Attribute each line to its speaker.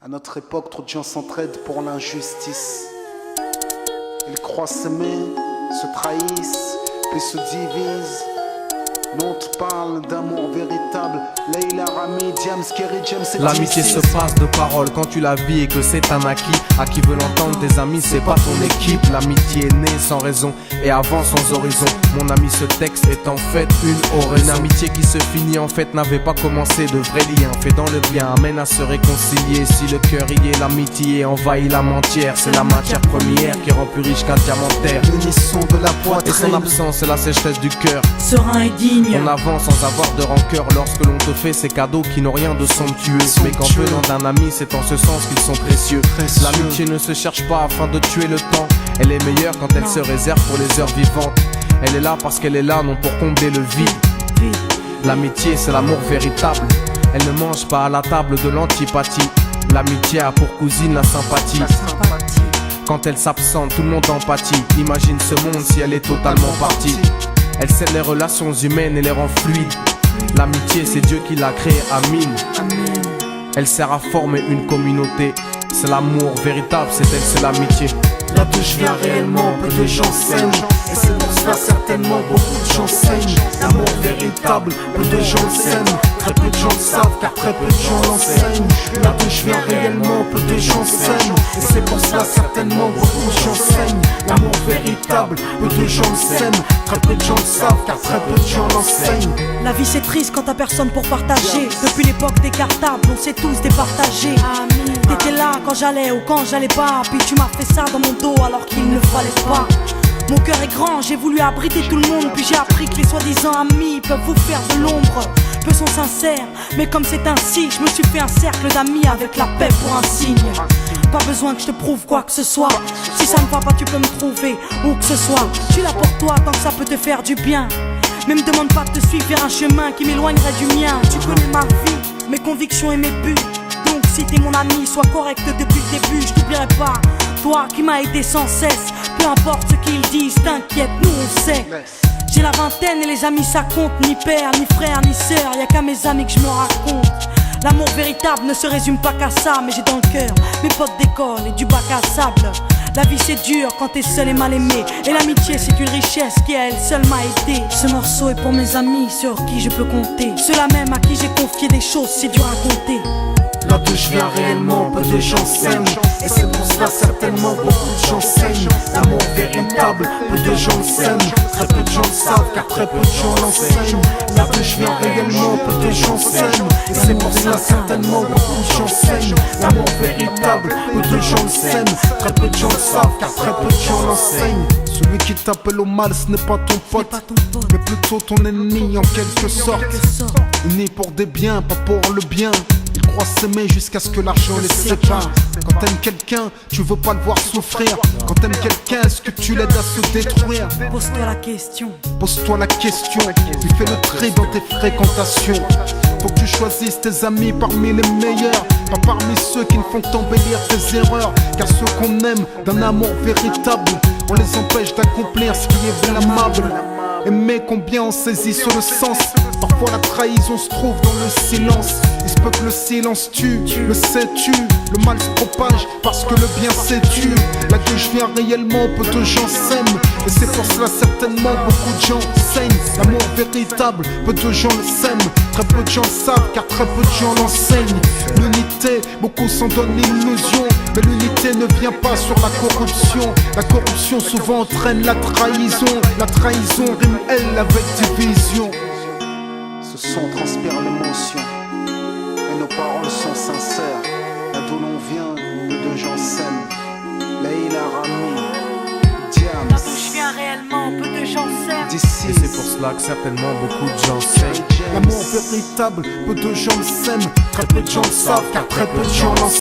Speaker 1: À notre époque, trop de gens s'entraident pour l'injustice. Ils croient s'aimer, se trahissent, puis se divisent. Nous on te parle d'amour véritable. Leila, Rami, Diams, Kerry, James et
Speaker 2: L'amitié se passe de paroles quand tu la vis et que c'est un acquis. À qui veut l'entendre, tes amis, c'est pas ton équipe. L'amitié est née sans raison et avance sans horizon. Mon ami, ce texte est en fait une oraison. Une amitié qui se finit en fait n'avait pas commencé. De vrais liens faits dans le bien amènent à se réconcilier. Si le cœur y est, l'amitié envahit l'âme entière. C'est la matière première qui rend plus riche qu'un diamantaire.
Speaker 1: L'unisson de la poitrine
Speaker 2: et son absence, c'est la sécheresse du cœur.
Speaker 3: Serein et digne.
Speaker 2: On avance sans avoir de rancœur lorsque l'on te fait ces cadeaux qui n'ont rien de somptueux. Mais qu'en venant d'un ami, c'est en ce sens qu'ils sont précieux. L'amitié ne se cherche pas afin de tuer le temps. Elle est meilleure quand elle se réserve pour les heures vivantes. Elle est là parce qu'elle est là, non pour combler le vide. L'amitié, c'est l'amour véritable. Elle ne mange pas à la table de l'antipathie. L'amitié a pour cousine la sympathie. Quand elle s'absente, tout le monde empathie. Imagine ce monde si elle est totalement partie. Elle scelle les relations humaines et les rend fluides. L'amitié, c'est Dieu qui l'a créée, Amin. Elle sert à former une communauté. C'est l'amour véritable, c'est elle, c'est l'amitié.
Speaker 1: Là d'où je viens réellement, peu de gens s'aiment. Et c'est pour cela certainement beaucoup de gens saignent. L'amour véritable, peu de gens s'aiment. Très peu de gens le savent car très peu de gens l'enseignent. Là d'où je viens réellement, peu de gens s'aiment. Et c'est pour cela certainement beaucoup de gens saignent. L'amour véritable, peu de gens le s'aiment. Très peu de gens le savent car très peu de gens l'enseignent.
Speaker 3: La vie c'est triste quand t'as personne pour partager. Depuis l'époque des cartables, on s'est tous départagés. T'étais là quand j'allais ou quand j'allais pas. Puis tu m'as fait ça dans mon dos alors qu'il ne fallait pas. Mon cœur est grand, j'ai voulu abriter tout le monde. Puis j'ai appris que les soi-disant amis peuvent vous faire de l'ombre. Peu sont sincères, mais comme c'est ainsi, je me suis fait un cercle d'amis avec la paix pour un signe. Pas besoin que je te prouve quoi que ce soit. Si ça ne va pas, tu peux me trouver où que ce soit. Je suis là pour toi tant que ça peut te faire du bien. Mais me demande pas de te suivre vers un chemin qui m'éloignerait du mien. Tu connais ma vie, mes convictions et mes buts. Donc si t'es mon ami, sois correct depuis le début. Je t'oublierai pas, toi qui m'as aidé sans cesse. Peu importe ce qu'ils disent, t'inquiète, nous on sait. J'ai la vingtaine et les amis ça compte. Ni père, ni frère, ni sœur, y'a qu'à mes amis que je me raconte. L'amour véritable ne se résume pas qu'à ça. Mais j'ai dans le cœur mes potes d'école et du bac à sable. La vie c'est dur quand t'es seul et mal aimé. Et l'amitié c'est une richesse qui à elle seule m'a aidé. Ce morceau est pour mes amis sur qui je peux compter. Ceux-là même à qui j'ai confié des choses, c'est dur à compter.
Speaker 1: Là d'où je viens réellement, peu de gens s'aiment. Et c'est pour cela certainement beaucoup de gens saignent. L'amour véritable, peu de gens le s'aiment. Très peu de gens le savent car très peu de gens l'enseignent. Là d'où je viens réellement, peu de gens s'aiment. Et c'est pour cela certainement beaucoup de gens saignent. L'amour véritable, peu de gens le s'aiment. Très peu de gens le savent car très peu de gens l'enseignent. Celui qui t'appelle au mal ce n'est pas ton pote, mais plutôt ton ennemi en quelque sorte. Né pour des biens, pas pour le bien. Ils croient s'aimer jusqu'à ce que l'argent les sépare. Quand t'aimes quelqu'un, tu veux pas le voir souffrir. Quand t'aimes quelqu'un, est-ce que tu l'aides à se détruire?
Speaker 3: Pose-toi la question.
Speaker 1: Pose-toi la question, puis fais le tri dans tes fréquentations. Faut que tu choisisses tes amis parmi les meilleurs, pas parmi ceux qui ne font qu'embellir tes erreurs. Car ceux qu'on aime d'un amour véritable, on les empêche d'accomplir ce qui est blâmable. Aimer combien on saisit sur le sens. Parfois la trahison se trouve dans le silence. Il se peut que le silence tue, le sais-tu. Le mal se propage parce que le bien s'étue. Là que je viens réellement, peu de gens s'aiment. Et c'est pour cela certainement beaucoup de gens saignent. L'amour véritable, peu de gens le s'aiment. Très peu de gens le savent car très peu de gens l'enseignent. L'unité, beaucoup s'en donnent l'illusion. Mais l'unité ne vient pas sur la corruption. La corruption souvent entraîne la trahison. La trahison rime elle avec division. Ce son transpire l'émotion et nos paroles sont sincères. Là d'où l'on vient, peu de gens s'aiment. Leila, Rami, Diams.
Speaker 3: Là d'où je viens réellement, peu de gens s'aiment.
Speaker 1: D'ici,
Speaker 2: Et c'est pour cela que certainement beaucoup de gens saignent.
Speaker 1: l'amour véritable, peu de gens le s'aiment. Très peu de gens le savent car très peu de gens l'enseignent.